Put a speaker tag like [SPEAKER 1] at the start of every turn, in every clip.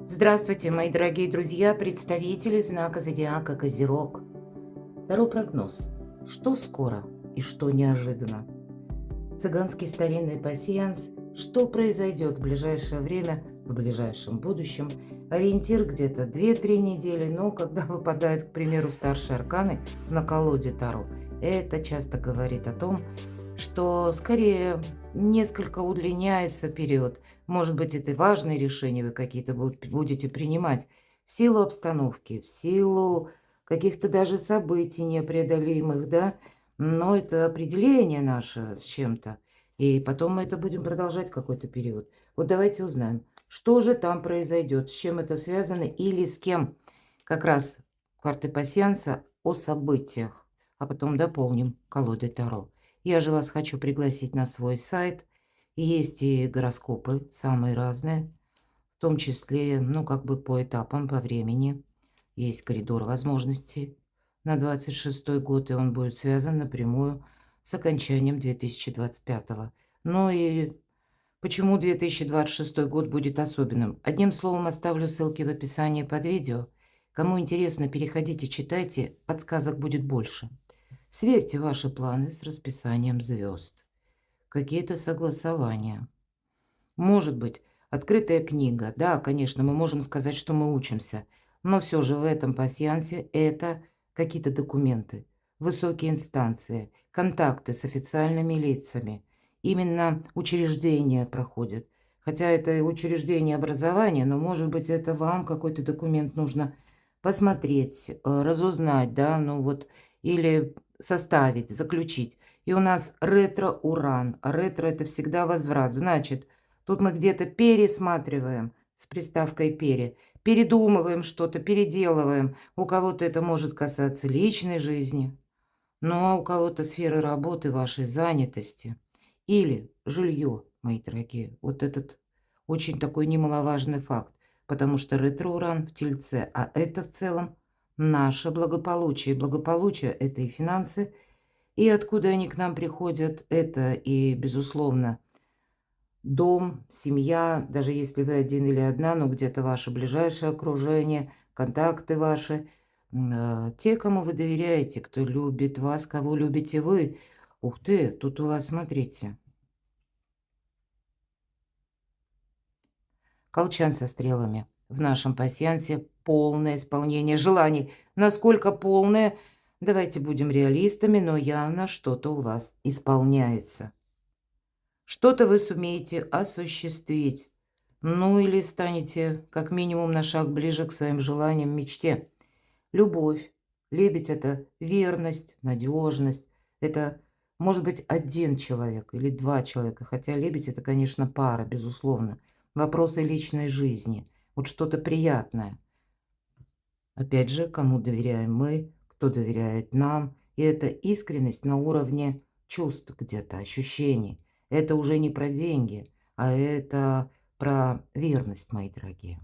[SPEAKER 1] Здравствуйте, мои дорогие друзья, представители знака зодиака Козерог. Таро прогноз. Что скоро и что неожиданно? Цыганский старинный пасьянс. Что произойдет в ближайшее время, в ближайшем будущем? Ориентир где-то 2-3 недели, но когда выпадают, к примеру, старшие арканы на колоде Таро, это часто говорит о том, что скорее несколько удлиняется период. Может быть, это важные решения вы какие-то будете принимать в силу обстановки, в силу каких-то даже событий непреодолимых, да, но это определение наше с чем-то. И потом мы это будем продолжать какой-то период. Вот давайте узнаем, что же там произойдет, с чем это связано или с кем. Как раз карты пасьянса о событиях, а потом дополним колодой Таро. Я же вас хочу пригласить на свой сайт. Есть и гороскопы, самые разные, в том числе, ну, как бы по этапам, по времени. Есть коридор возможностей на 26 год, и он будет связан напрямую с окончанием 2025. Ну и почему 2026 год будет особенным? Одним словом, оставлю ссылки в описании под видео. Кому интересно, переходите, читайте, подсказок будет больше. Сверьте ваши планы с расписанием звезд. Какие-то согласования. Может быть, открытая книга. Да, конечно, мы можем сказать, что мы учимся. Но все же в этом пасьянсе это какие-то документы, высокие инстанции, контакты с официальными лицами. Именно учреждения проходят. Хотя это и учреждение образования, но, может быть, это вам какой-то документ нужно посмотреть, разузнать, да, ну вот, или составить, заключить. И у нас ретро-уран. А ретро – это всегда возврат. Значит, тут мы где-то пересматриваем с приставкой «пере», передумываем что-то, переделываем. У кого-то это может касаться личной жизни, ну а у кого-то сферы работы, вашей занятости или жилье, мои дорогие. Вот этот очень такой немаловажный факт, потому что ретро-уран в Тельце, а это в целом наше благополучие. Благополучие – это и финансы, и откуда они к нам приходят, это и, безусловно, дом, семья, даже если вы один или одна, но где-то ваше ближайшее окружение, контакты ваши, те, кому вы доверяете, кто любит вас, кого любите вы. Ух ты, тут у вас, смотрите, колчан со стрелами. В нашем пасьянсе полное исполнение желаний. Насколько полное? Давайте будем реалистами, но явно что-то у вас исполняется. Что-то вы сумеете осуществить. Ну или станете как минимум на шаг ближе к своим желаниям, мечте. Любовь. Лебедь – это верность, надежность. Это может быть один человек или два человека. Хотя лебедь – это, конечно, пара, безусловно. Вопросы личной жизни. Вот что-то приятное. Опять же, кому доверяем мы, кто доверяет нам. И это искренность на уровне чувств где-то, ощущений. Это уже не про деньги, а это про верность, мои дорогие.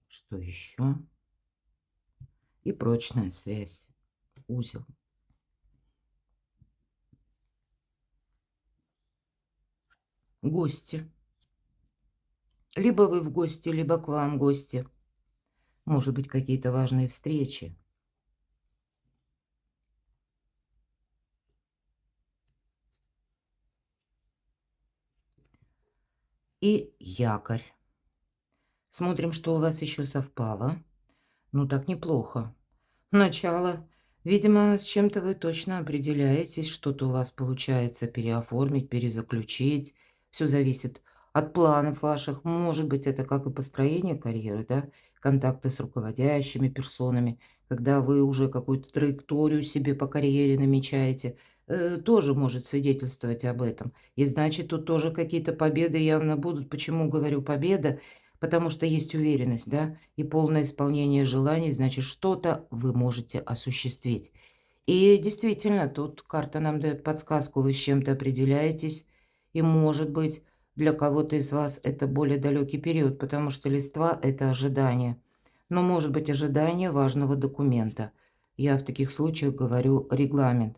[SPEAKER 1] Что еще? И прочная связь. Узел. Гости. Либо вы в гости, либо к вам гости. Может быть, какие-то важные встречи. И якорь. Смотрим, что у вас еще совпало. Ну, так неплохо. Начало. Видимо, с чем-то вы точно определяетесь, что-то у вас получается переоформить, перезаключить. Все зависит от планов ваших. Может быть, это как и построение карьеры, да, контакты с руководящими персонами, когда вы уже какую-то траекторию себе по карьере намечаете, тоже может свидетельствовать об этом. И значит, тут тоже какие-то победы явно будут. Почему говорю победа? Потому что есть уверенность, да, и полное исполнение желаний, значит, что-то вы можете осуществить. И действительно, тут карта нам дает подсказку, вы с чем-то определяетесь, и, может быть, для кого-то из вас это более далекий период, потому что листва – это ожидание. Но может быть ожидание важного документа. Я в таких случаях говорю регламент.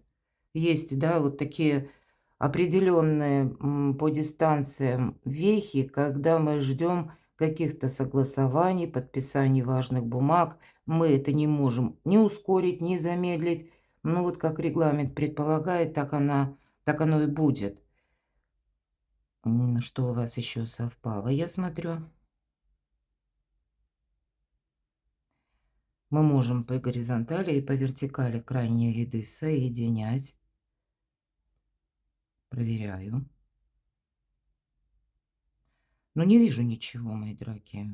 [SPEAKER 1] Есть, да, вот такие определенные по дистанциям вехи, когда мы ждем каких-то согласований, подписаний важных бумаг. Мы это не можем ни ускорить, ни замедлить. Ну вот как регламент предполагает, так оно и будет. Что у вас еще совпало, я смотрю? Мы можем по горизонтали и по вертикали крайние ряды соединять. Проверяю. Но не вижу ничего, мои дорогие.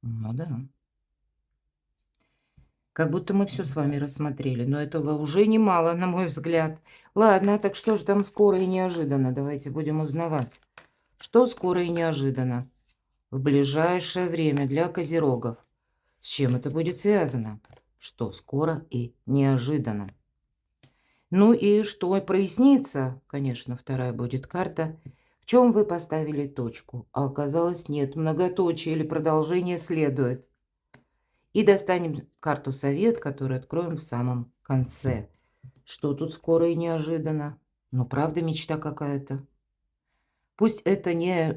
[SPEAKER 1] Ну да. Как будто мы все с вами рассмотрели, но этого уже немало, на мой взгляд. Ладно, так что же там скоро и неожиданно? Давайте будем узнавать. Что скоро и неожиданно в ближайшее время для козерогов? С чем это будет связано? Что скоро и неожиданно? Ну и что прояснится, конечно, вторая будет карта. В чем вы поставили точку? А оказалось, нет, многоточие или продолжение следует. И достанем карту совет, которую откроем в самом конце. Что тут скоро и неожиданно? Ну, правда, мечта какая-то. Пусть это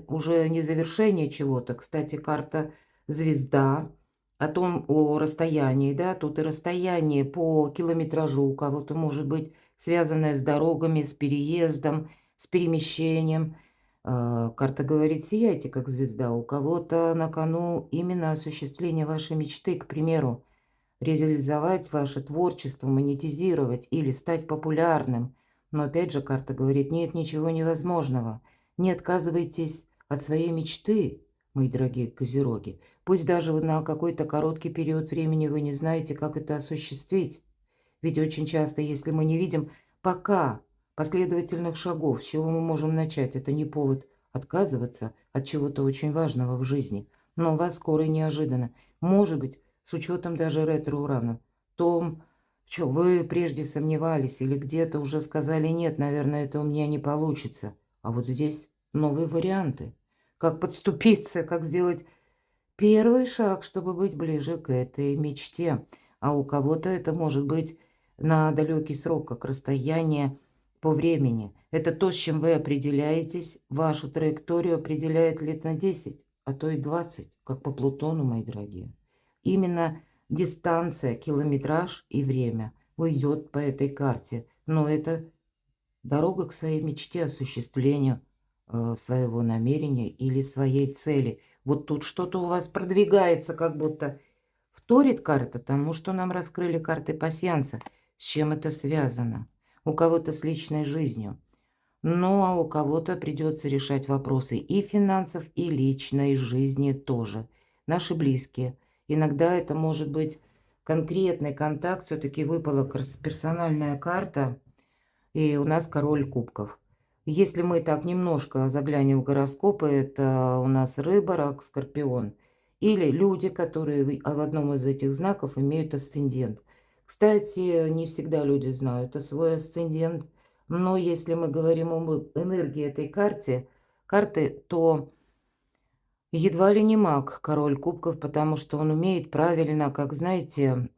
[SPEAKER 1] уже не завершение чего-то. Кстати, карта звезда о расстоянии, да, тут и расстояние по километражу у кого-то может быть связанное с дорогами, с переездом, с перемещением. Карта говорит, сияйте, как звезда. У кого-то на кону именно осуществление вашей мечты, к примеру, реализовать ваше творчество, монетизировать или стать популярным. Но опять же карта говорит, нет ничего невозможного. Не отказывайтесь от своей мечты, мои дорогие козероги. Пусть даже вы на какой-то короткий период времени вы не знаете, как это осуществить. Ведь очень часто, если мы не видим пока последовательных шагов, с чего мы можем начать, это не повод отказываться от чего-то очень важного в жизни. Но у вас скоро и неожиданно. Может быть, с учетом даже ретро-урана, том, в чем вы прежде сомневались или где-то уже сказали «нет, наверное, это у меня не получится». А вот здесь новые варианты. Как подступиться, как сделать первый шаг, чтобы быть ближе к этой мечте. А у кого-то это может быть на далекий срок, как расстояние по времени. Это то, с чем вы определяетесь. Вашу траекторию определяет лет на 10, а то и 20, как по Плутону, мои дорогие. Именно дистанция, километраж и время уйдет по этой карте. Но это дорога к своей мечте, осуществлению своего намерения или своей цели. Вот тут что-то у вас продвигается, как будто вторит карта тому, что нам раскрыли карты пасьянса. С чем это связано? У кого-то с личной жизнью. Ну, а у кого-то придется решать вопросы и финансов, и личной жизни тоже. Наши близкие. Иногда это может быть конкретный контакт. Все-таки выпала персональная карта. И у нас король кубков. Если мы так немножко заглянем в гороскопы, это у нас рыба, рак, скорпион. Или люди, которые в одном из этих знаков имеют асцендент. Кстати, не всегда люди знают о свой асцендент. Но если мы говорим об энергии этой карты, то едва ли не маг, король кубков, потому что он умеет правильно, как знаете,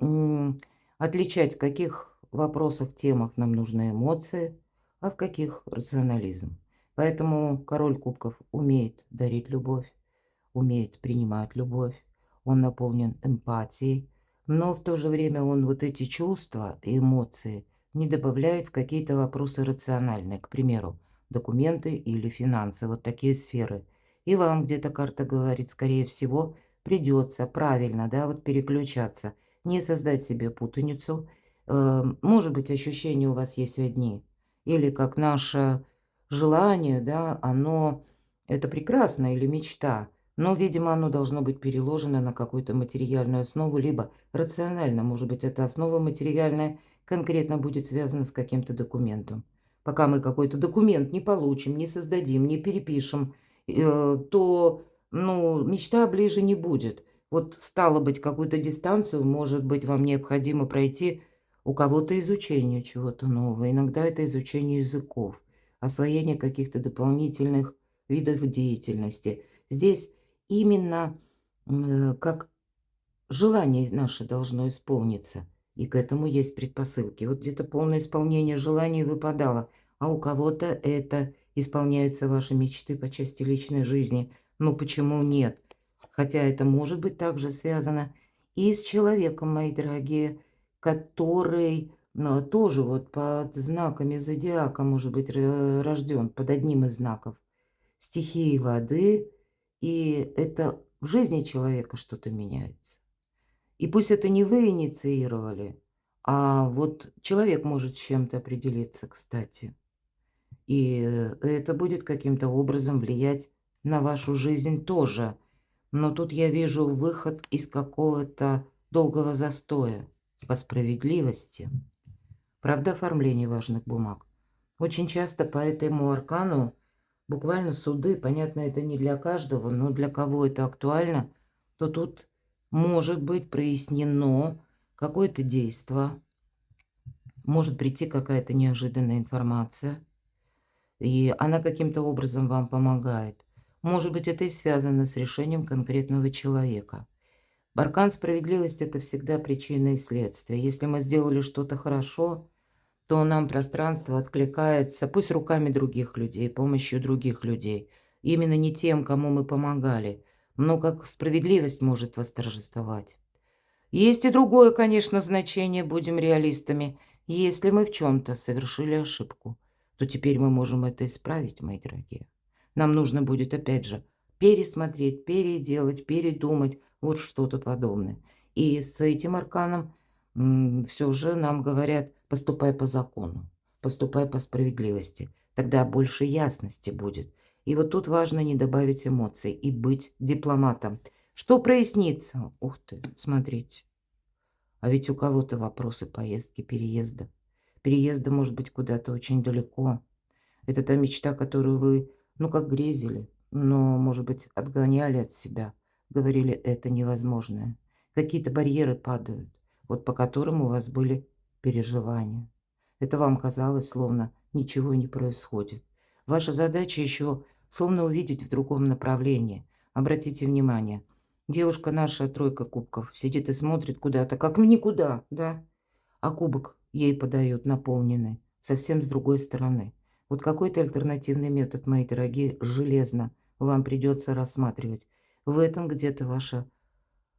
[SPEAKER 1] отличать, в каких вопросах, темах нам нужны эмоции, а в каких рационализм. Поэтому король кубков умеет дарить любовь, умеет принимать любовь, он наполнен эмпатией, но в то же время он вот эти чувства и эмоции не добавляет в какие-то вопросы рациональные, к примеру, документы или финансы, вот такие сферы. И вам где-то карта говорит, скорее всего, придется правильно, да, вот переключаться, не создать себе путаницу. Может быть, ощущения у вас есть одни, или как наше желание, да, это прекрасно, или мечта, но, видимо, оно должно быть переложено на какую-то материальную основу, либо рационально, может быть, эта основа материальная конкретно будет связана с каким-то документом. Пока мы какой-то документ не получим, не создадим, не перепишем, то, ну, мечта ближе не будет. Вот стало быть, какую-то дистанцию, может быть, вам необходимо пройти у кого-то изучение чего-то нового. Иногда это изучение языков, освоение каких-то дополнительных видов деятельности. Здесь именно как желание наше должно исполниться. И к этому есть предпосылки. Вот где-то полное исполнение желаний выпадало, а у кого-то это исполняются ваши мечты по части личной жизни. Ну почему нет? Хотя это может быть также связано и с человеком, мои дорогие, который тоже вот под знаками зодиака может быть рожден, под одним из знаков стихии воды, и это в жизни человека что-то меняется. И пусть это не вы инициировали, а вот человек может с чем-то определиться, кстати. И это будет каким-то образом влиять на вашу жизнь тоже. Но тут я вижу выход из какого-то долгого застоя по справедливости. Правда, оформление важных бумаг. Очень часто по этому аркану буквально суды, понятно, это не для каждого, но для кого это актуально, то тут может быть прояснено какое-то действие, может прийти какая-то неожиданная информация, и она каким-то образом вам помогает. Может быть, это и связано с решением конкретного человека. Аркан справедливости – это всегда причина и следствие. Если мы сделали что-то хорошо, то нам пространство откликается, пусть руками других людей, помощью других людей. Именно не тем, кому мы помогали, но как справедливость может восторжествовать. Есть и другое, конечно, значение, будем реалистами. Если мы в чем-то совершили ошибку, то теперь мы можем это исправить, мои дорогие. Нам нужно будет, опять же, пересмотреть, переделать, передумать, вот что-то подобное. И с этим арканом все же нам говорят, поступай по закону, поступай по справедливости. Тогда больше ясности будет. И вот тут важно не добавить эмоций и быть дипломатом. Что прояснится? Ух ты, смотрите. А ведь у кого-то вопросы поездки, переезда. Переезда может быть куда-то очень далеко. Это та мечта, которую вы, ну, как грезили, но, может быть, отгоняли от себя. Говорили, это невозможное. Какие-то барьеры падают, вот по которым у вас были переживания. Это вам казалось, словно ничего не происходит. Ваша задача еще словно увидеть в другом направлении. Обратите внимание, девушка наша, тройка кубков, сидит и смотрит куда-то, как в никуда, да? А кубок ей подают наполненный, совсем с другой стороны. Вот какой-то альтернативный метод, мои дорогие, железно вам придется рассматривать. В этом где-то ваша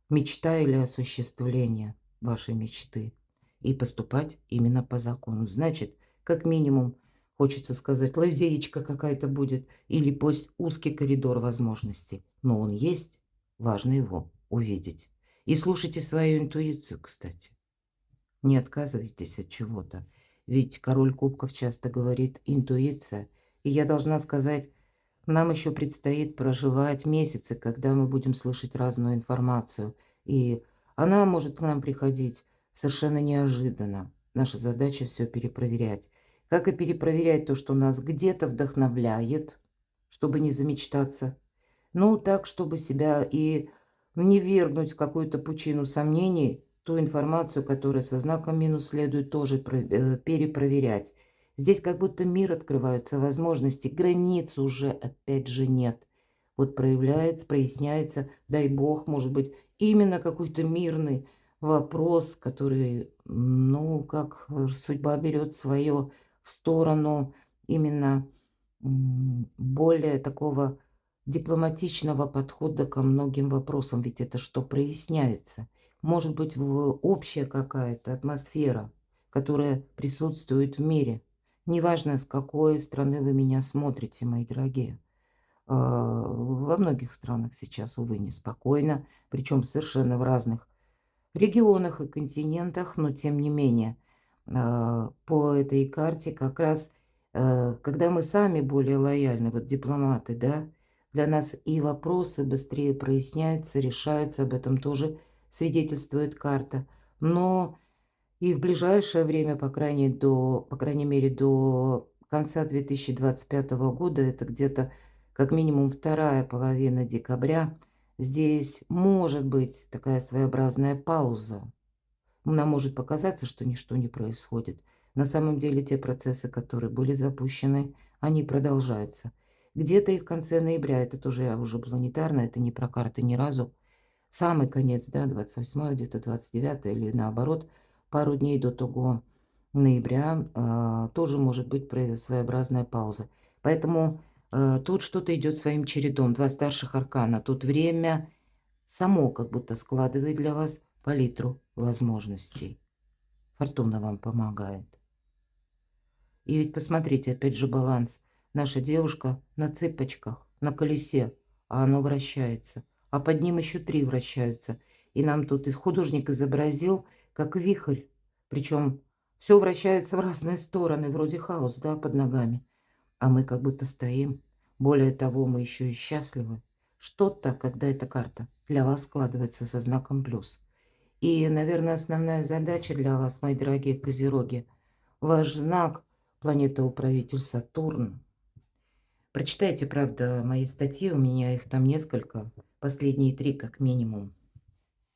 [SPEAKER 1] мечта или осуществление вашей мечты. И поступать именно по закону. Значит, как минимум, хочется сказать, лазеечка какая-то будет, или пусть узкий коридор возможностей. Но он есть, важно его увидеть. И слушайте свою интуицию, кстати. Не отказывайтесь от чего-то. Ведь король кубков часто говорит «интуиция». И я должна сказать, нам еще предстоит проживать месяцы, когда мы будем слышать разную информацию. И она может к нам приходить совершенно неожиданно. Наша задача все перепроверять. Как и перепроверять то, что нас где-то вдохновляет, чтобы не замечтаться. Ну, так, чтобы себя и не вергнуть в какую-то пучину сомнений, ту информацию, которая со знаком минус, следует тоже перепроверять. Здесь как будто мир открываются, возможности, границ уже опять же нет. Вот проявляется, проясняется, дай бог, может быть, именно какой-то мирный вопрос, который, ну, как судьба берет свое в сторону именно более такого дипломатичного подхода ко многим вопросам, ведь это что проясняется. Может быть, общая какая-то атмосфера, которая присутствует в мире. Неважно, с какой страны вы меня смотрите, мои дорогие. Во многих странах сейчас, увы, неспокойно, причем совершенно в разных регионах и континентах, но тем не менее, по этой карте как раз, когда мы сами более лояльны, вот дипломаты, да, для нас и вопросы быстрее проясняются, решаются, об этом тоже свидетельствует карта. Но и в ближайшее время, по крайней мере, до конца 2025 года, это где-то как минимум вторая половина декабря, здесь может быть такая своеобразная пауза. Нам может показаться, что ничто не происходит. На самом деле те процессы, которые были запущены, они продолжаются. Где-то и в конце ноября, это тоже уже планетарно, это не про карты ни разу, самый конец, да, 28 где-то 29 или наоборот, пару дней до того ноября тоже может быть своеобразная пауза. Поэтому тут что-то идет своим чередом. Два старших аркана. Тут время само как будто складывает для вас палитру возможностей. Фортуна вам помогает. И ведь посмотрите, опять же баланс. Наша девушка на цыпочках, на колесе, а оно вращается. А под ним еще 3 вращаются. И нам тут художник изобразил, как вихрь. Причем все вращается в разные стороны, вроде хаос, да, под ногами. А мы как будто стоим. Более того, мы еще и счастливы. Что-то, когда эта карта для вас складывается со знаком плюс. И, наверное, основная задача для вас, мои дорогие козероги, ваш знак планета-управитель Сатурн. Прочитайте, правда, мои статьи, у меня их там несколько, последние 3 как минимум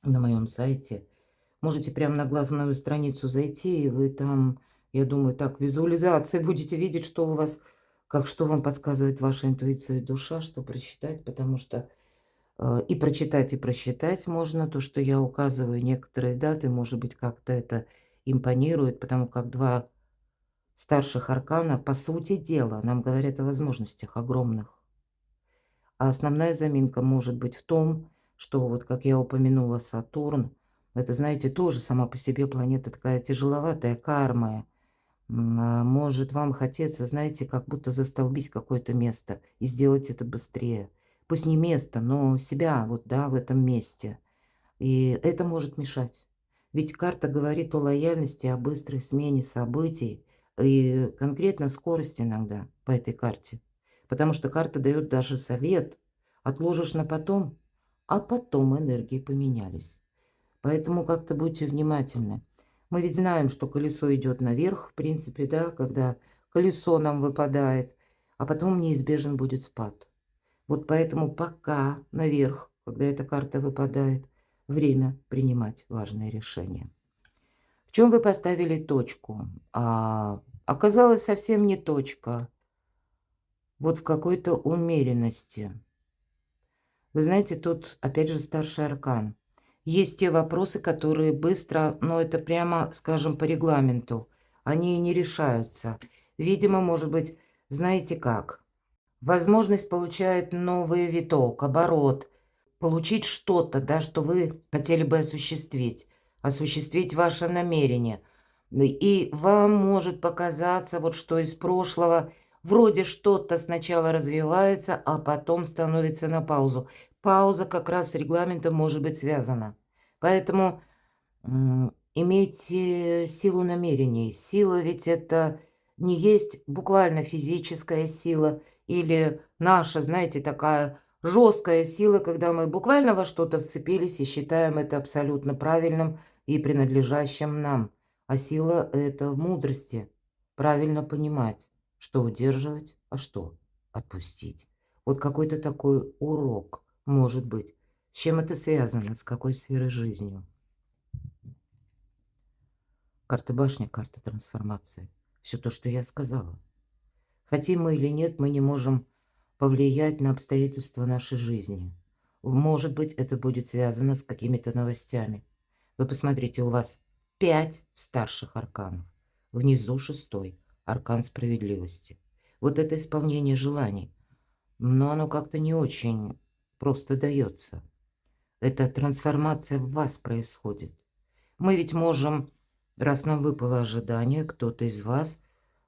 [SPEAKER 1] на моем сайте. Можете прямо на главную страницу зайти, и вы там, я думаю, так, визуализации будете видеть, что у вас, как что вам подсказывает ваша интуиция и душа, что прочитать, потому что и прочитать, и просчитать можно то, что я указываю некоторые даты, может быть, как-то это импонирует, потому как 2 старших аркана, по сути дела, нам говорят о возможностях огромных. А основная заминка может быть в том, что, вот как я упомянула, Сатурн, это, знаете, тоже сама по себе планета такая тяжеловатая, карма. Может вам хотеться, знаете, как будто застолбить какое-то место и сделать это быстрее. Пусть не место, но себя вот, да, в этом месте. И это может мешать. Ведь карта говорит о лояльности, о быстрой смене событий и конкретно скорость иногда по этой карте. Потому что карта дает даже совет. Отложишь на потом, а потом энергии поменялись. Поэтому как-то будьте внимательны. Мы ведь знаем, что колесо идет наверх, в принципе, да, когда колесо нам выпадает, а потом неизбежен будет спад. Вот поэтому пока наверх, когда эта карта выпадает, время принимать важные решения. В чем вы поставили точку? Оказалось, совсем не точка. Вот в какой-то умеренности. Вы знаете, тут опять же старший аркан. Есть те вопросы, которые быстро, но это прямо, скажем, по регламенту, они и не решаются. Видимо, может быть, знаете как? Возможность получает новый виток, оборот, получить что-то, да, что вы хотели бы осуществить ваше намерение. И вам может показаться, вот что из прошлого вроде что-то сначала развивается, а потом становится на паузу. Пауза как раз с регламентом может быть связана. Поэтому имейте силу намерений. Сила ведь это не есть буквально физическая сила или наша, знаете, такая жесткая сила, когда мы буквально во что-то вцепились и считаем это абсолютно правильным и принадлежащим нам. А сила – это в мудрости. Правильно понимать, что удерживать, а что отпустить. Вот какой-то такой урок может быть. С чем это связано, с какой сферой жизни? Карта башни, карта трансформации. Все то, что я сказала. Хотим мы или нет, мы не можем повлиять на обстоятельства нашей жизни. Может быть, это будет связано с какими-то новостями. Вы посмотрите, у вас 5 старших арканов. Внизу 6-й, аркан справедливости. Вот это исполнение желаний. Но оно как-то не очень просто дается. Эта трансформация в вас происходит. Мы ведь можем, раз нам выпало ожидание, кто-то из вас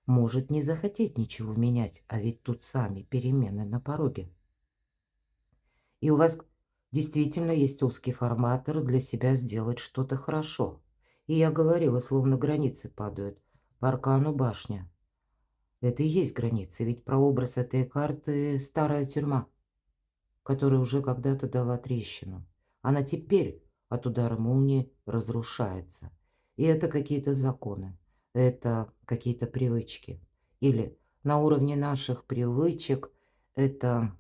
[SPEAKER 1] может не захотеть ничего менять, а ведь тут сами перемены на пороге. И у вас действительно есть узкий форматор для себя сделать что-то хорошо. И я говорила, словно границы падают. По аркану башня. Это и есть границы, ведь прообраз этой карты – старая тюрьма, которая уже когда-то дала трещину. Она теперь от удара молнии разрушается. И это какие-то законы, это какие-то привычки. Или на уровне наших привычек это,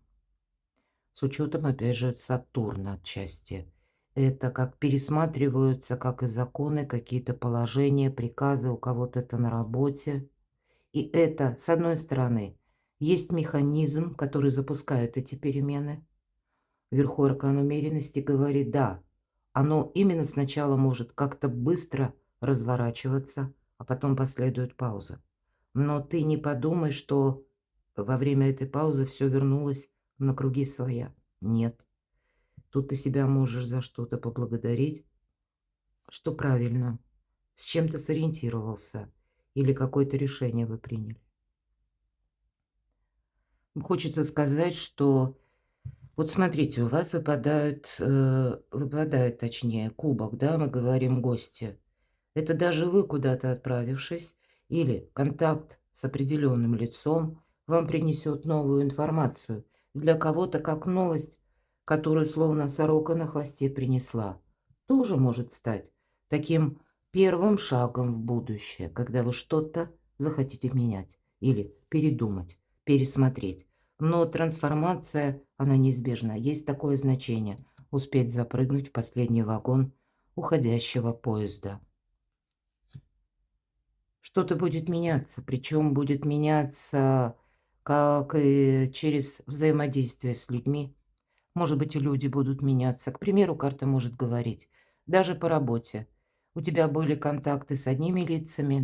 [SPEAKER 1] с учетом, опять же, Сатурна отчасти, это как пересматриваются, как и законы, какие-то положения, приказы, у кого-то это на работе. И это, с одной стороны, есть механизм, который запускает эти перемены. Вверху аркан умеренности говорит, да, оно именно сначала может как-то быстро разворачиваться, а потом последует пауза. Но ты не подумай, что во время этой паузы все вернулось на круги своя. Нет. Тут ты себя можешь за что-то поблагодарить, что правильно, с чем ты сориентировался или какое-то решение вы приняли. Хочется сказать, что вот смотрите, у вас выпадает, точнее, кубок, да, мы говорим гости. Это даже вы куда-то отправившись или контакт с определенным лицом вам принесет новую информацию. Для кого-то как новость, которую словно сорока на хвосте принесла, тоже может стать таким первым шагом в будущее, когда вы что-то захотите менять или передумать, пересмотреть. Но трансформация, она неизбежна. Есть такое значение – успеть запрыгнуть в последний вагон уходящего поезда. Что-то будет меняться, причем будет меняться как и через взаимодействие с людьми. Может быть, и люди будут меняться. К примеру, карта может говорить, даже по работе. У тебя были контакты с одними лицами,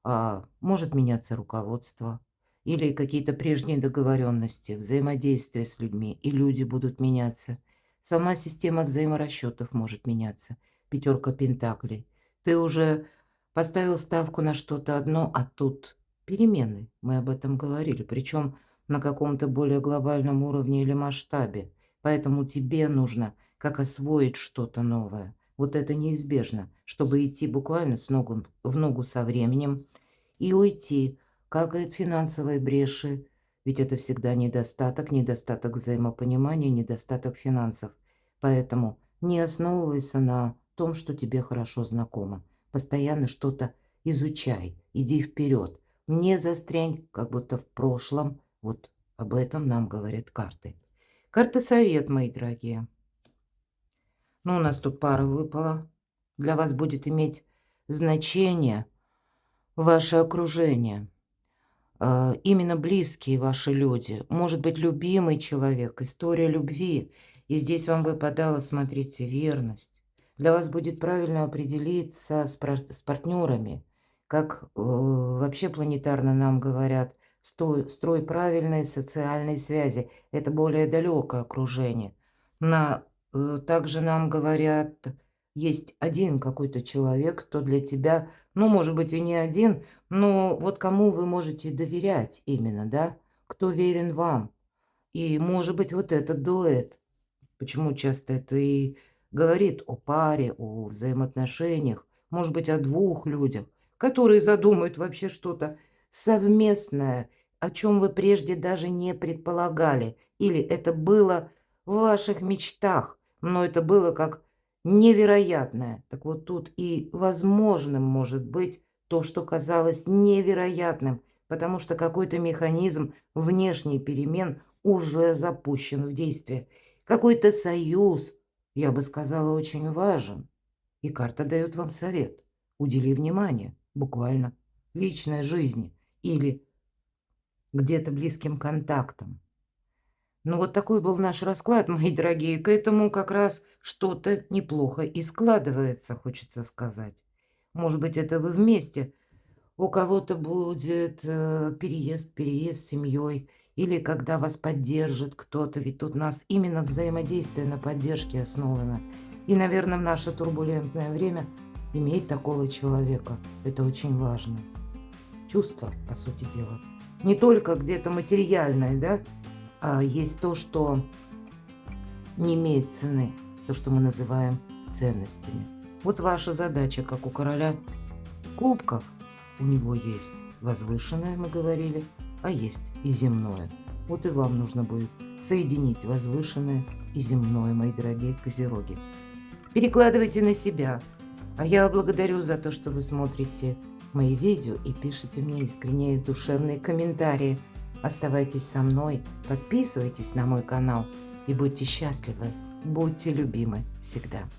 [SPEAKER 1] да? Может меняться руководство или какие-то прежние договоренности, взаимодействие с людьми, и люди будут меняться. Сама система взаиморасчетов может меняться. Пятерка пентаклей. Ты уже поставил ставку на что-то одно, а тут перемены. Мы об этом говорили, причем на каком-то более глобальном уровне или масштабе. Поэтому тебе нужно как освоить что-то новое. Вот это неизбежно, чтобы идти буквально с ногу в ногу со временем и уйти, как и от финансовой бреши. Ведь это всегда недостаток взаимопонимания, недостаток финансов. Поэтому не основывайся на том, что тебе хорошо знакомо. Постоянно что-то изучай, иди вперед. Не застрянь, как будто в прошлом. Вот об этом нам говорят карты. Карта-совет, мои дорогие. Ну, у нас тут пара выпала. Для вас будет иметь значение ваше окружение. Именно близкие ваши люди. Может быть, любимый человек, история любви. И здесь вам выпадала, смотрите, верность. Для вас будет правильно определиться с партнерами. Как вообще планетарно нам говорят, строй правильной социальной связи. Это более далекое окружение. Также нам говорят, есть один какой-то человек, кто для тебя, ну, может быть, и не один, но вот кому вы можете доверять именно, да? Кто верен вам. И, может быть, вот этот дуэт. Почему часто это и говорит о паре, о взаимоотношениях, может быть, о двух людях, которые задумают вообще что-то совместное, о чем вы прежде даже не предполагали. Или это было в ваших мечтах, но это было как невероятное. Так вот тут и возможным может быть то, что казалось невероятным, потому что какой-то механизм внешний перемен уже запущен в действие. Какой-то союз, я бы сказала, очень важен. И карта дает вам совет. Удели внимание, буквально, личной жизни или где-то близким контактам. Ну, вот такой был наш расклад, мои дорогие. К этому как раз что-то неплохо и складывается, хочется сказать. Может быть, это вы вместе. У кого-то будет переезд с семьей. Или когда вас поддержит кто-то. Ведь тут у нас именно взаимодействие на поддержке основано. И, наверное, в наше турбулентное время иметь такого человека. Это очень важно. Чувство, по сути дела. Не только где-то материальное, да? А есть то, что не имеет цены. То, что мы называем ценностями. Вот ваша задача, как у короля кубков. У него есть возвышенное, мы говорили, а есть и земное. Вот и вам нужно будет соединить возвышенное и земное, мои дорогие козероги. Перекладывайте на себя. А я благодарю за то, что вы смотрите мои видео и пишите мне искренние душевные комментарии. Оставайтесь со мной, подписывайтесь на мой канал и будьте счастливы, будьте любимы всегда.